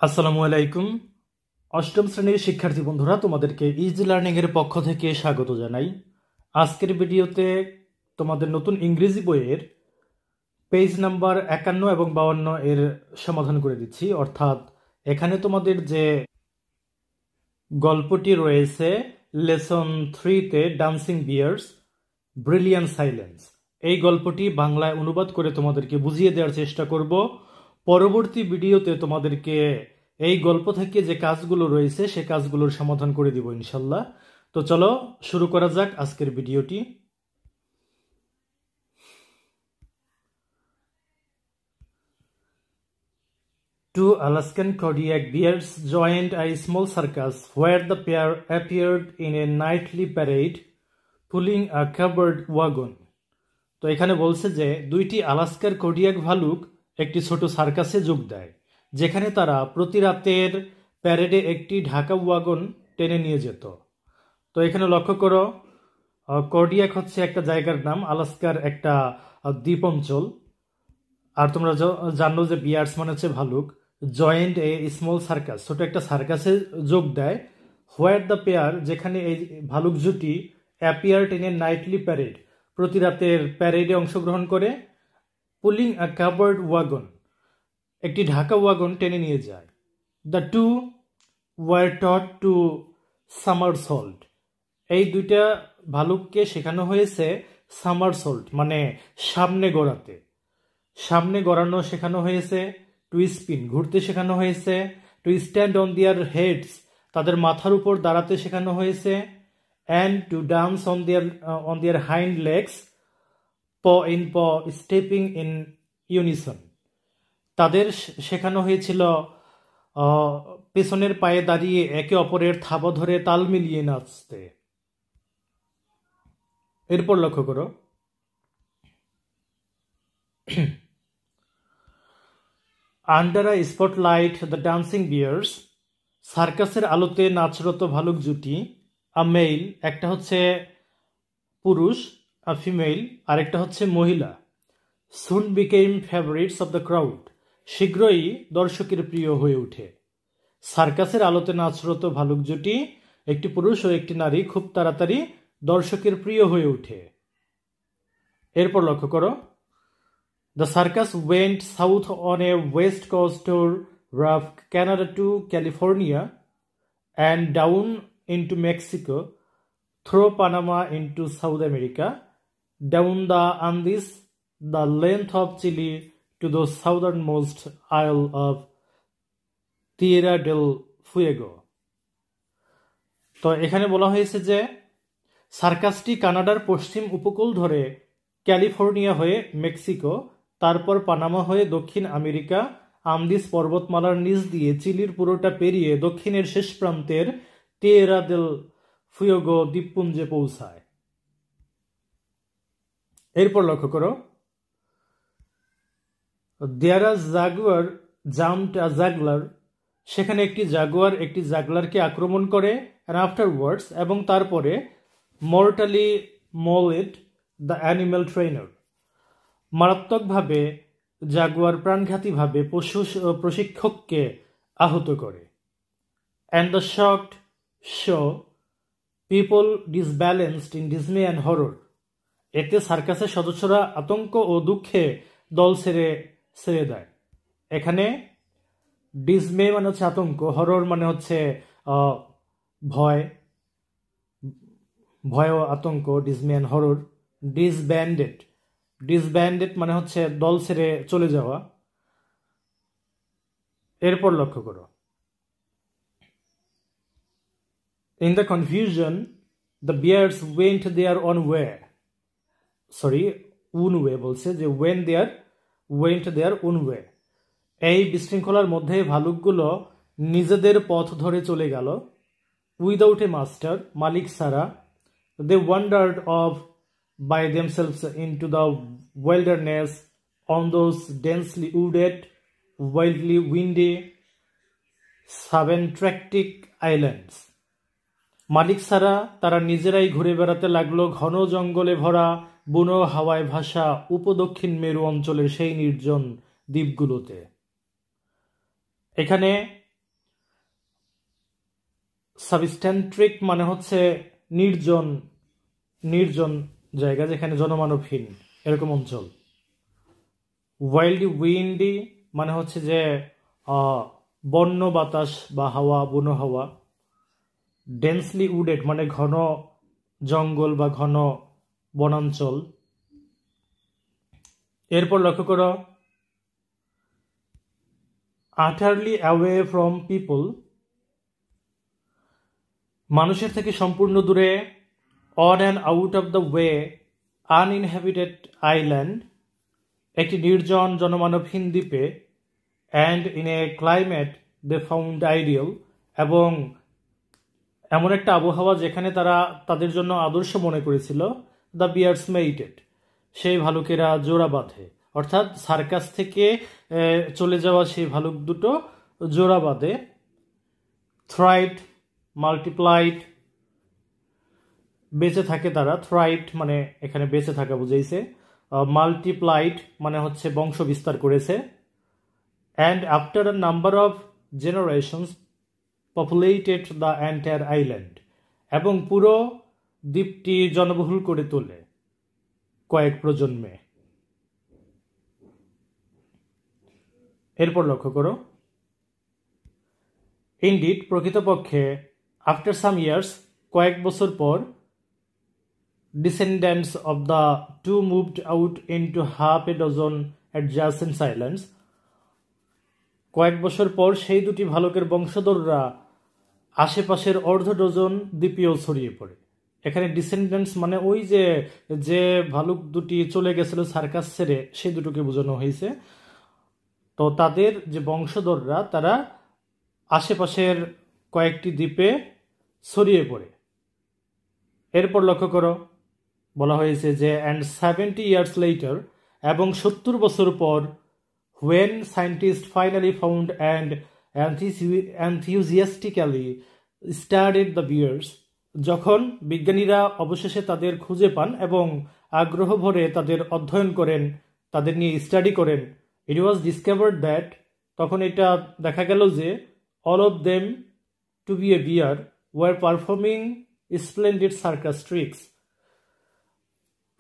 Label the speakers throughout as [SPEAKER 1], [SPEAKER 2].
[SPEAKER 1] আসসালামু আলাইকুম। অষ্টম শ্রেণীর শিক্ষার্থী বন্ধুরা, তোমাদেরকে ইজি লার্নিং এর পক্ষ থেকে স্বাগত জানাই। আজকের ভিডিওতে তোমাদের নতুন ইংরেজি বইয়ের পেজ নাম্বার 51 এবং 52 এর সমাধান করে দিচ্ছি। অর্থাৎ এখানে তোমাদের যে গল্পটি রয়েছে লেসন 3-তে ডান্সিং বিয়ার্স ব্রিলিয়ান্ট সাইলেন্স, এই গল্পটি বাংলায় অনুবাদ করে তোমাদেরকে বুঝিয়ে দেওয়ার চেষ্টা করব। পরবর্তী ভিডিওতে তোমাদেরকে এই গল্প থেকে যে কাজগুলো রয়েছে সে কাজগুলোর সমাধান করে দিব ইনশাল্লাহ। তো চলো শুরু করা যাক আজকের ভিডিওটি। Two Alaskan Kodiak bears joined a small circus where the pair appeared in a nightly parade pulling a covered wagon. তো এখানে বলছে যে দুইটি আলাস্কার কোডিয়াক ভালুক একটি ছোট সার্কাসে যোগ দেয়, যেখানে তারা প্রতি রাতের প্যারেডে একটি ঢাকা ওয়াগন টেনে নিয়ে যেত। তো এখানে লক্ষ্য করো, কোডিয়াক হচ্ছে একটা জায়গার নাম, আলাস্কার একটা দ্বীপ অঞ্চল। আর তোমরা জানো যে বিয়ার্স মানে হচ্ছে ভালুক। জয়েন্ট এ স্মল সার্কাস, ছোট একটা সার্কাসে যোগ দেয়। হোয়ার দ্য পেয়ার, যেখানে এই ভালুক জুটি appeared in a nightly parade, প্রতি রাতের প্যারেডে অংশগ্রহণ করে। পুলিং আ কাভার্ড ওয়াগন, একটি ঢাকা ওয়াগন টেনে নিয়ে যায়। The two were taught to somersault, এই দুইটা ভালুককে শেখানো হয়েছে সামারসল্ট মানে সামনে গড়াতে, সামনে গড়ানো শেখানো হয়েছে। টু স্পিন, ঘুরতে শেখানো হয়েছে। To stand on their heads, তাদের মাথার উপর দাঁড়াতে শেখানো হয়েছে। And to dance on their hind legs, paw in paw stepping in unison, তাদের শেখানো হয়েছিল পেছনের পায়ে দাঁড়িয়ে একে অপরের থাবা ধরে তাল মিলিয়ে নাচতে। এরপর লক্ষ্য করো, under a spotlight the dancing bears, সার্কাসের আলোতে নাচরত ভালুক জুটি। আ মেইল, একটা হচ্ছে পুরুষ, আ ফিমেল আরেকটা হচ্ছে মহিলা। Soon became favourites of the crowd, শীঘ্রই দর্শকের প্রিয় হয়ে ওঠে। সার্কাসের আলোতে নাচরত ভালুক জুটি, একটি পুরুষ ও একটি নারী, খুব তাড়াতাড়ি দর্শকের প্রিয় হয়ে ওঠে। এরপর লক্ষ্য করো, The circus went south on a west coast tour of Canada to California and down into Mexico, through Panama into South America, down the Andes, the length of Chile to the southernmost isle of Tierra del Fuego. তো এখানে বলা হয়েছে যে সার্কাসটি কানাডার পশ্চিম উপকূল ধরে California হয়ে Mexico, তারপর পানামা হয়ে দক্ষিণ আমেরিকা, আন্দিস পর্বতমালার নিচ দিয়ে চিলির পুরোটা পেরিয়ে দক্ষিণের শেষ প্রান্তের টিয়েরা দেল ফুয়েগো দ্বীপপুঞ্জে পৌঁছায়। এরপর লক্ষ্য করো, দেয়ার আ জাগুয়ার জাম্পড আ জাগলার, সেখানে একটি জাগুয়ার একটি জাগলারকে আক্রমণ করে। অ্যান্ড আফটারওয়ার্ডস, এবং তারপরে মর্টালি মলেড দ্য অ্যানিম্যাল ট্রেনার, মারাত্মকভাবে জাগুয়ার প্রাণঘাতীভাবে পশু প্রশিক্ষককে আহত করে। And the shocked show people disbalanced in Disney and horror, এতে সার্কাসের সদস্যরা আতঙ্ক ও দুঃখে দল ছেড়ে দেয়। এখানে ডিসমে মানে হচ্ছে আতঙ্ক, হরর মানে হচ্ছে ভয়, ভয় ও আতঙ্ক, ডিসমে অ্যান্ড হরর। ডিসব্যান্ডেড মানে হচ্ছে দল ছেড়ে চলে যাওয়া। এরপর লক্ষ্য করো, in the confusion the bears went their own way বলছে যে ওয়েন্ট দেয়ার ওন ওয়ে, এই বিশৃঙ্খলার মধ্যে ভালুকগুলো নিজেদের পথ ধরে চলে গেল। উইদাউট এ মাস্টার, মালিক ছাড়া। They wandered off by themselves into the wilderness on those densely wooded, wildly windy, subantarctic islands. মালিক ছাড়া তারা নিজেরাই ঘুরে বেড়াতে লাগলো ঘন জঙ্গলে ভরা, বুনো হাওয়ায় ভাসা উপদক্ষিণ মেরু অঞ্চলের সেই নির্জন দ্বীপগুলোতে। এখানে সাবস্ট্যান্ট্রিক মানে হচ্ছে নির্জন নির্জন জায়গা, যেখানে জনমানবহীন এরকম অঞ্চল। ওয়াইল্ডি উইন্ডি মানে হচ্ছে যে বন্য বাতাস বা হাওয়া, বুনো হাওয়া। ডেন্সলি উডেড মানে ঘন জঙ্গল বা ঘন বনাঞ্চল। এরপর লক্ষ্য করো, আটারলি অ্যাওয়ে ফ্রম পিপল, মানুষের থেকে সম্পূর্ণ দূরে। On and out of the way, uninhabited island, একটি নির্জন জনমানবহীন দ্বীপে। And in a climate they found ideal, এবং এমন একটা আবহাওয়া যেখানে তারা তাদের জন্য আদর্শ মনে করেছিল। দ্য বিয়ার্স মেইটেড, সেই ভালুকেরা জোড়া বাঁধে। অর্থাৎ সার্কাস থেকে চলে যাওয়া সেই ভালুক দুটো জোড়া বাঁধে। থ্রাইভড, মাল্টিপ্লাইড, বেঁচে থাকে তারা। থ্রাইভড মানে এখানে বেঁচে থাকা বুঝাইছে। মাল্টিপ্লাইড মানে হচ্ছে বংশ বিস্তার করেছে। And after a number of generations populated the entire island, এবং পুরো দ্বীপটি জনবহুল করে তোলে কয়েক প্রজন্মে। এরপর লক্ষ্য করো, ইনডিড, প্রকৃতপক্ষে, আফটার সাম ইয়ার্স, কয়েক বছর পর, descendants of the two moved out into half a dozen adjacent islands, কয়েক বছর পর সেই দুটি ভালুকের বংশধররা আশেপাশের অর্ধ ডজন দ্বীপেও ছড়িয়ে পড়ে। এখানে ডিসেন্ডেন্টস মানে ওই যে যে ভালুক দুটি চলে গেছিল সার্কাস ছেড়ে, সেই দুটোকে বোঝানো হয়েছে। তো তাদের যে বংশধররা তারা আশেপাশের কয়েকটি দ্বীপে ছড়িয়ে পড়ে। এরপর লক্ষ্য করো, বলা হয়েছে যে অ্যান্ড 70 years later, এবং 70 বছর পর, when scientists finally found and enthusiastically studied the bears, যখন বিজ্ঞানীরা অবশেষে তাদের খুঁজে পান এবং আগ্রহ ভরে তাদের অধ্যয়ন করেন, তাদের নিয়ে স্টাডি করেন, it was discovered that, তখন এটা দেখা গেল যে all of them to be a bear were performing splendid circus tricks,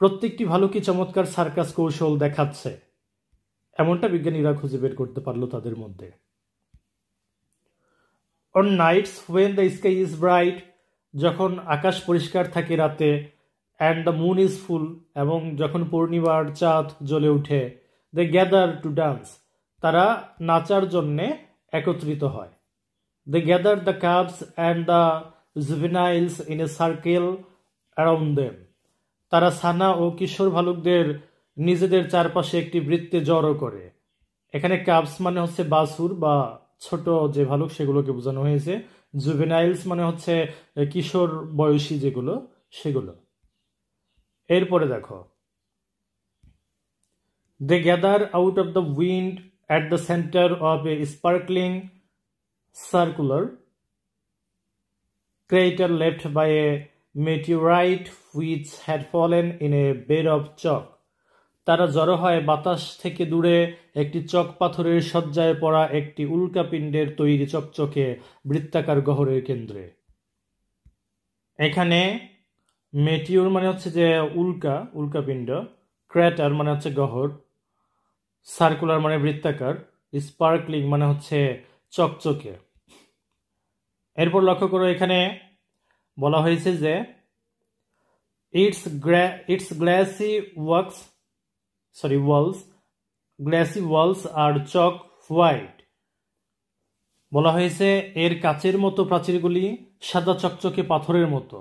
[SPEAKER 1] প্রত্যেকটি ভালুকই চমৎকার সার্কাস কৌশল দেখাচ্ছে, এমনটা বিজ্ঞানীরা খুঁজে বের করতে পারলো তাদের মধ্যে। On nights when the sky is bright, যখন আকাশ পরিষ্কার থাকে রাতে, and the moon is full, এবং যখন পূর্ণিমার চাঁদ জ্বলে উঠে, দে গ্যাদার টু ডান্স, তারা নাচার জন্যে একত্রিত হয়। They gather the cubs and the juveniles in a circle around them, তারা ছানা ও কিশোর ভালুকদের নিজেদের চারপাশে একটি বৃত্তে জড়ো করে। এখানে কাবস মানে হচ্ছে বাছুর বা ছোট যে ভালুক, সেগুলোকে বোঝানো হয়েছে। জুভেনাইলস মানে হচ্ছে কিশোর বয়সী যেগুলো, সেগুলো। এরপরে দেখো, they gather out of the wind at the centre of a sparkling circular crater left by a meteorite which had fallen in a bed of chalk, তারা জড়ো হয় বাতাস থেকে দূরে একটি চক পাথরের শয্যায় পড়া একটি উল্কাপিণ্ডের তৈরি চকচকে বৃত্তাকার গহ্বরের কেন্দ্রে। এখানে মেটিওর মানে হচ্ছে যে উল্কাপিণ্ড, ক্র্যাটার মানে হচ্ছে গহ্বর, সার্কুলার মানে বৃত্তাকার, স্পার্কলিং মানে হচ্ছে চকচকে। এরপর লক্ষ্য করো, এখানে বলা হয়েছে যে its glassy walls are chalk white, বলা হয়েছে এর কাচের মতো প্রাচীরগুলি সাদা চকচকে পাথরের মতো।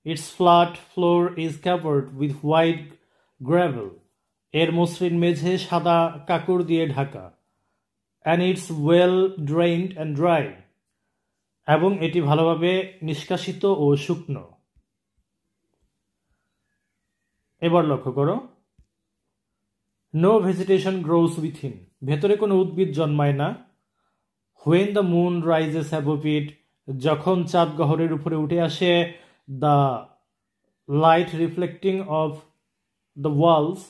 [SPEAKER 1] Its flat floor is covered with white gravel, এর মসৃণ মেঝে সাদা কাকড় দিয়ে Dhaka. And it's well drained and dry, এবং এটি ভালোভাবে নিষ্কাশিত ও শুকনো। এবার লক্ষ্য করো, নো ভেজিটেশন গ্রোস উইথিন, ভেতরে কোনো উদ্ভিদ জন্মায় না। When the moon rises above it, যখন চাঁদ গহ্বরের উপরে উঠে আসে, the light reflecting off the walls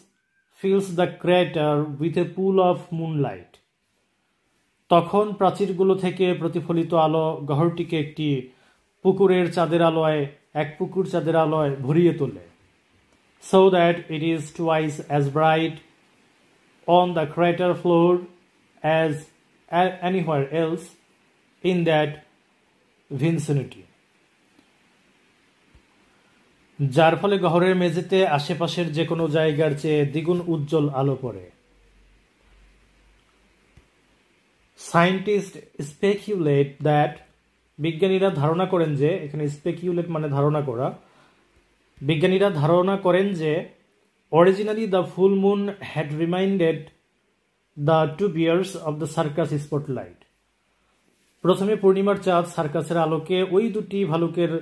[SPEAKER 1] fills the crater with a pool of moonlight, তখন প্রাচীরগুলো থেকে প্রতিফলিত আলো গহ্বরটিকে একটি পুকুরের চাঁদের আলোয় এক পুকুর চাঁদের আলোয় ভরিয়ে তোলে, so that it is twice as bright on the crater floor as anywhere else in that vicinity. যার ফলে গহ্বরের মেঝেতে আশেপাশের যে কোনো জায়গার চেয়ে দ্বিগুণ উজ্জ্বল আলো পড়ে। Scientists speculate that, বিজ্ঞানীরা ধারণা করেন যে, এখানে স্পেকিউলেট মানে ধারণা করা, বিজ্ঞানীরা ধারণা করেন যে originally the full moon had reminded the two bears of the circus spotlight. প্রথমে পূর্ণিমার চাঁদ সার্কাসের আলোকে ওই দুটি ভালুকের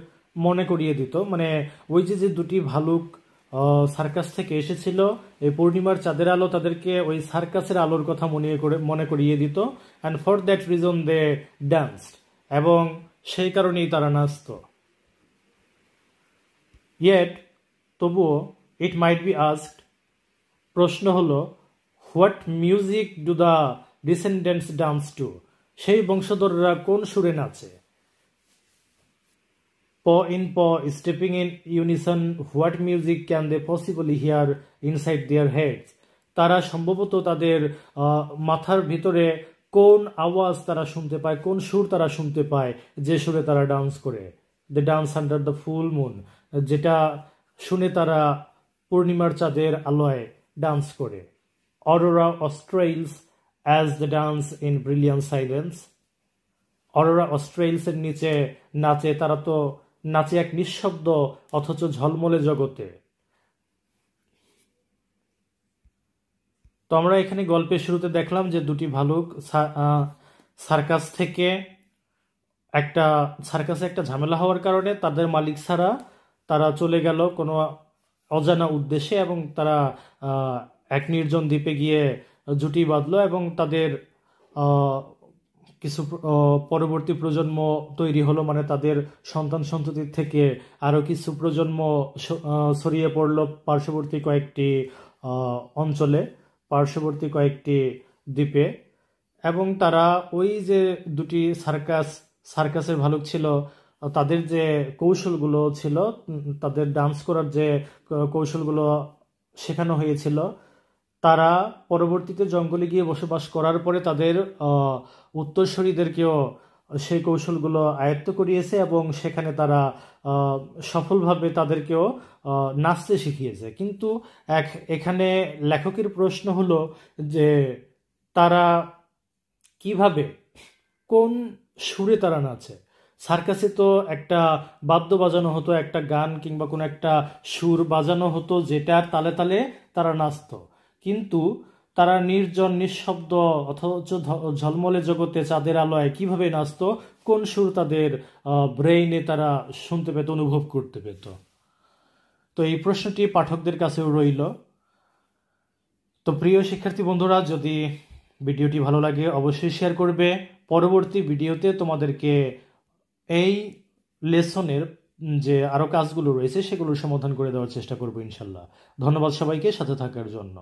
[SPEAKER 1] মনে করিয়ে দিত, মানে ওই যে দুটি ভালুক সার্কাস থেকে এসেছিল, এই পূর্ণিমার চাঁদের আলো তাদেরকে ওই সার্কাসের আলোর কথা মনে করিয়ে দিত, and for that reason they danced, এবং সেই কারণেই তারা নাচত। ইয়েট, তবুও, ইট মাইট বি আস্কড, প্রশ্ন হলো, what music do the descendants dance to, সেই বংশধররা কোন সুরে নাচে? Paw in paw, stepping in unison, what music can they possibly hear inside their heads? তারা সম্ভবত তাদের মাথার ভিতরে কোন আওয়াজ তারা শুনতে পায়, কোন সুর তারা শুনতে পায় যে সুরে তারা ডান্স করে। They dance under the full moon, যেটা শুনে তারা পূর্ণিমার চাঁদের আলোয় ডান্স করে। Aurora australis as the dance in brilliant silence, aurora অস্ট্রেলসের নিচে নাচে, তারা তো নাচে এক নিঃশব্দ অথচ ঝলমলে জগতে। তো আমরা এখানে গল্পের শুরুতে দেখলাম যে দুটি ভালুক সার্কাস থেকে সার্কাসে একটা ঝামেলা হওয়ার কারণে তাদের মালিক ছাড়া তারা চলে গেল কোনো অজানা উদ্দেশ্যে, এবং তারা এক নির্জন দ্বীপে গিয়ে জুটি বাঁধলো, এবং তাদের কিছু পরবর্তী প্রজন্ম তৈরি হলো, মানে তাদের সন্তান সন্ততির থেকে আরও কিছু প্রজন্ম ছড়িয়ে পড়লো পার্শ্ববর্তী কয়েকটি অঞ্চলে, পার্শ্ববর্তী কয়েকটি দ্বীপে, এবং তারা ওই যে দুটি সার্কাসের ভালুক ছিল, তাদের যে কৌশলগুলো ছিল, তাদের ডান্স করার যে কৌশলগুলো শেখানো হয়েছিল, তারা পরবর্তীতে জঙ্গলে গিয়ে বসবাস করার পরে তাদের উত্তরসূরিদেরকেও সেই কৌশলগুলো আয়ত্ত করিয়েছে, এবং সেখানে তারা সফলভাবে তাদেরকেও নাচতে শিখিয়েছে। কিন্তু এখানে লেখকের প্রশ্ন হলো যে তারা কিভাবে, কোন সুরে তারা নাচে? সার্কাসে তো একটা বাদ্য বাজানো হতো, একটা গান কিংবা কোনো একটা সুর বাজানো হতো, যেটার তালে তালে তারা নাচত, কিন্তু তারা নির্জন নিঃশব্দ অথচ ঝলমলে জগতে চাঁদের আলোয় কিভাবে নাচত, কোন সুর তাদের ব্রেইনে তারা শুনতে পেত, অনুভব করতে পেত? তো এই প্রশ্নটি পাঠকদের কাছেও রইল। তো প্রিয় শিক্ষার্থী বন্ধুরা, যদি ভিডিওটি ভালো লাগে অবশ্যই শেয়ার করবে। পরবর্তী ভিডিওতে তোমাদেরকে এই লেসনের যে আরও কাজগুলো রয়েছে সেগুলোর সমাধান করে দেওয়ার চেষ্টা করবো ইনশাল্লাহ। ধন্যবাদ সবাইকে সাথে থাকার জন্য।